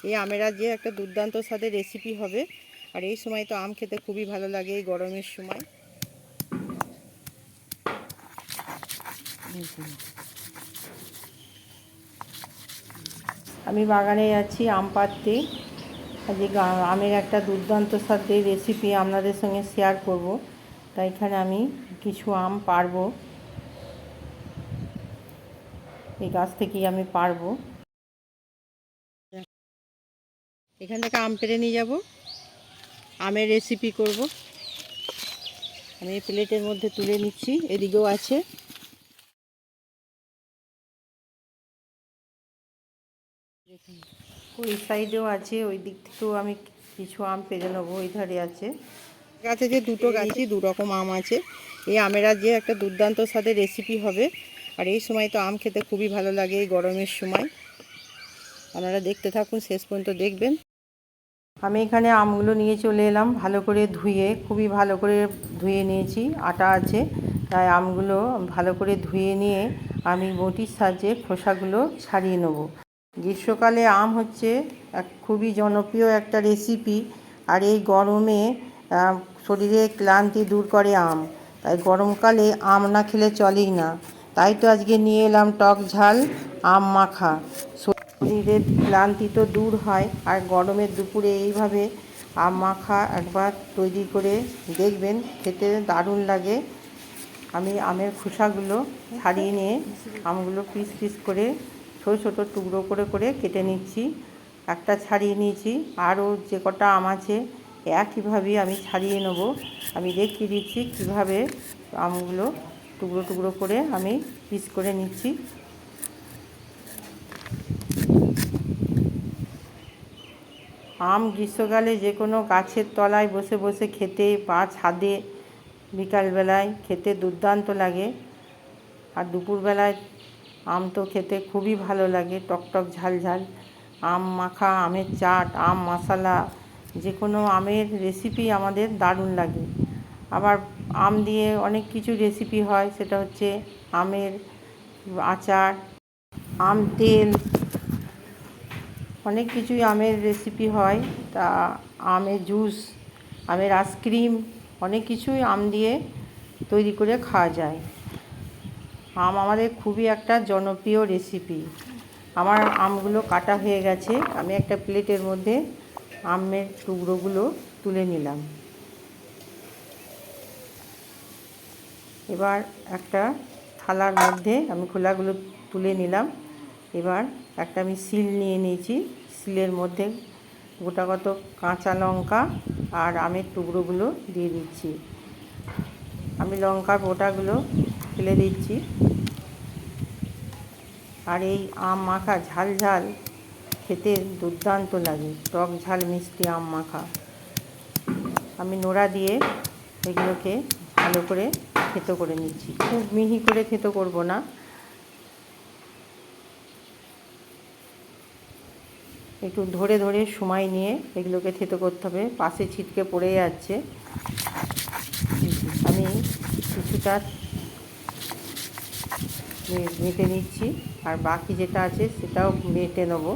এই আমের আজ যে একটা দুর্দান্ত স্বাদের রেসিপি হবে। আর এই সময় তো আম খেতে খুবই ভালো লাগে, এই গরমের সময়। আমি বাগানে যাচ্ছি আম পাড়তে। আজকে আমের একটা দুর্দান্ত স্বাদের রেসিপি আপনাদের সঙ্গে শেয়ার করব। তাই এখানে আমি কিছু আম পাড়বো, এই গাছ থেকেই আমি পাড়বো। এখান থেকে আম পেড়ে নিয়ে যাব, আমের রেসিপি করব। আমি এই প্লেটের মধ্যে তুলে নিচ্ছি, এদিকেও আছে। ওই সাইডেও আছে, ওই দিক থেকেও আমি কিছু আম পেড়ে নেবো। ওই ধারে আছে, গাছে যে দুটো গাছই দু রকম আম আছে। এই আমের আজ যে একটা দুর্দান্ত স্বাদের রেসিপি হবে। আর এই সময় তো আম খেতে খুবই ভালো লাগে, এই গরমের সময়। আপনারা দেখতে থাকুন, শেষ পর্যন্ত দেখবেন। আমি এখানে আমগুলো নিয়ে চলে এলাম, ভালো করে ধুয়ে, খুবই ভালো করে ধুয়ে নিয়েছি। আটা আছে, তাই আমগুলো ভালো করে ধুয়ে নিয়ে আমি বটির সাহায্যে খোসাগুলো ছাড়িয়ে নেব। গ্রীষ্মকালে আম হচ্ছে খুবই জনপ্রিয় একটা রেসিপি। আর এই গরমে শরীরে ক্লান্তি দূর করে আম, তাই গরমকালে আম না খেলে চলেই না। তাই তো আজকে নিয়ে এলাম টক ঝাল আম মাখা। শরীরের ক্লান্তি তো দূর হয়, আর গরমের দুপুরে এইভাবে আম মাখা একবার তৈরি করে দেখবেন, খেতে দারুণ লাগে। আমি আমের খোসাগুলো ছাড়িয়ে নিয়ে আমগুলো পিস পিস করে ছোটো ছোটো টুকরো করে করে কেটে নিচ্ছি। একটা ছাড়িয়ে নিয়েছি, আরও যে কটা আম আছে একইভাবেই আমি ছাড়িয়ে নেব। আমি দেখিয়ে দিচ্ছি কীভাবে আমগুলো টুকরো টুকরো করে আমি পিস করে নিচ্ছি। আম গ্রীষ্মকালে যে কোনো গাছের তলায় বসে বসে খেতে বা ছাদে বিকালবেলায় খেতে দুর্দান্ত লাগে। আর দুপুরবেলায় আম তো খেতে খুবই ভালো লাগে, টকটক ঝাল ঝাল। আম মাখা, আমের চাট, আম মশলা, যে কোনো আমের রেসিপি আমাদের দারুণ লাগে। আবার আম দিয়ে অনেক কিছু রেসিপি হয়, সেটা হচ্ছে আমের আচার, আম তেল, অনেক কিছুই আমের রেসিপি হয়। তা আমের জুস, আমের আইসক্রিম, অনেক কিছুই আম দিয়ে তৈরি করে খাওয়া যায়। আম আমাদের খুবই একটা জনপ্রিয় রেসিপি। আমার আমগুলো কাটা হয়ে গেছে, আমি একটা প্লেটের মধ্যে আমের টুকরোগুলো তুলে নিলাম। এবার একটা থালার মধ্যে আমি খোলাগুলো তুলে নিলাম। এবার একটা আমি শিল নিয়ে নিয়েছি, শিলের মধ্যে গোটা কত কাঁচা লঙ্কা আর আমের টুকরোগুলো দিয়ে দিচ্ছি। আমি লঙ্কার বোটাগুলো ফেলে দিচ্ছি। আর এই আম মাখা ঝাল ঝাল খেতে দুর্দান্ত লাগে, টক ঝাল মিষ্টি আম মাখা। আমি নোড়া দিয়ে এগুলোকে ভালো করে থেতো করে নিচ্ছি, খুব মিহি করে থেতো করব না। একটু ধরে ধরে সময় নিয়ে এগুলোকে থেতো করতে হবে, পাশে ছিটকে পড়ে যাচ্ছে। আমি কিছুটা বেটে নিচ্ছি, আর বাকি যেটা আছে সেটাও বেটে নেবো,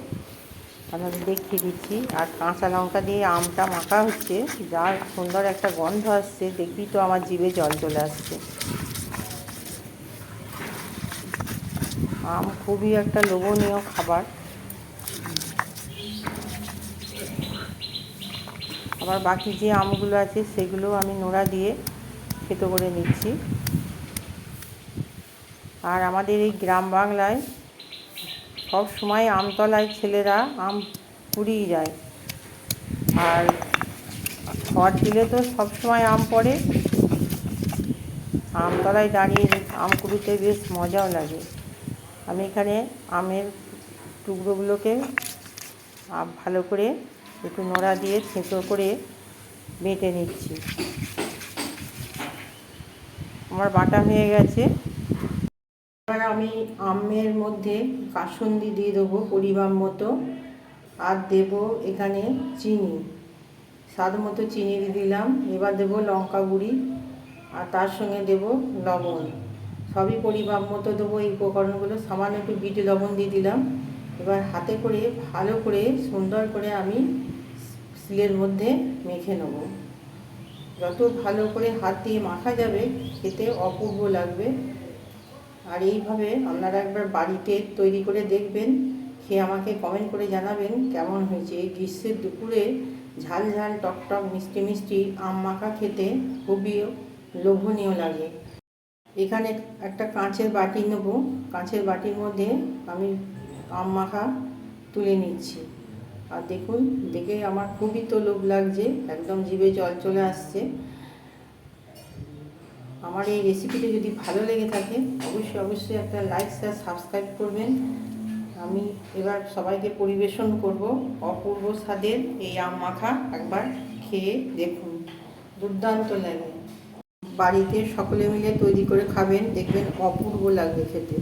আপনাদের দেখিয়ে দিচ্ছি। আর কাঁচা লঙ্কা দিয়ে আমটা মাখা হচ্ছে, যা সুন্দর একটা গন্ধ আসছে, দেখবি তো আমার জিভে জল চলে আসছে। আম খুবই একটা লোভনীয় খাবার। আবার বাকি যে আমগুলো আছে সেগুলো আমি নোড়া দিয়ে থেতো করে নিচ্ছি। আর আমাদের এই গ্রাম বাংলায় সব সময় আমতলায় ছেলেরা আম কুড়িয়ে যায়, আর ঝড় দিলে তো সব সময় আম পড়ে। আমতলায় দাঁড়িয়ে আম কুড়িতে বেশ মজাও লাগে। আমি এখানে আমের টুকরোগুলোকে ভালো করে একটু নোড়া দিয়ে থেঁতো করে বেটে নিচ্ছি। আমার বাটা হয়ে গেছে। এবার আমি আমের মধ্যে কাসুন্দি দিয়ে দেবো পরিমাণ মতো, আর দেব এখানে চিনি, স্বাদ মতো চিনি দিয়ে দিলাম। এবার দেবো লঙ্কা গুঁড়ি, আর তার সঙ্গে দেব লবণ, সবই পরিমাণ মতো দেবো। এই উপকরণগুলো সামান্য একটু বিট লবণ দিয়ে দিলাম। এবার হাতে করে ভালো করে সুন্দর করে আমি শিলের মধ্যে মেখে নেব। যত ভালো করে হাত দিয়ে মাখা যাবে খেতে অপূর্ব লাগবে। আর এইভাবে আপনারা একবার বাড়িতে তৈরি করে দেখবেন, খেয়ে আমাকে কমেন্ট করে জানাবেন কেমন হয়েছে। এই গ্রীষ্মের দুপুরে ঝাল ঝাল টকটক মিষ্টি মিষ্টি আম মাখা খেতে খুবই লোভনীয় লাগে। এখানে একটা কাঁচের বাটি নেব, কাঁচের বাটির মধ্যে আমি আম মাখা তুলে নিচ্ছি। আর দেখুন, দেখে আমার খুবই তো লোভ লাগছে, একদম জিভে জল চলে আসছে। আমার এই রেসিপিটা যদি ভালো লেগে থাকে অবশ্যই একটা লাইক শেয়ার সাবস্ক্রাইব করবেন। আমি এবার সবাইকে পরিবেশন করব অপূর্ব স্বাদের এই আম মাখা। একবার খেয়ে দেখুন, দুর্দান্ত লাগে। বাড়িতে সকলে মিলে তৈরি করে খাবেন, দেখবেন অপূর্ব লাগবে খেতে।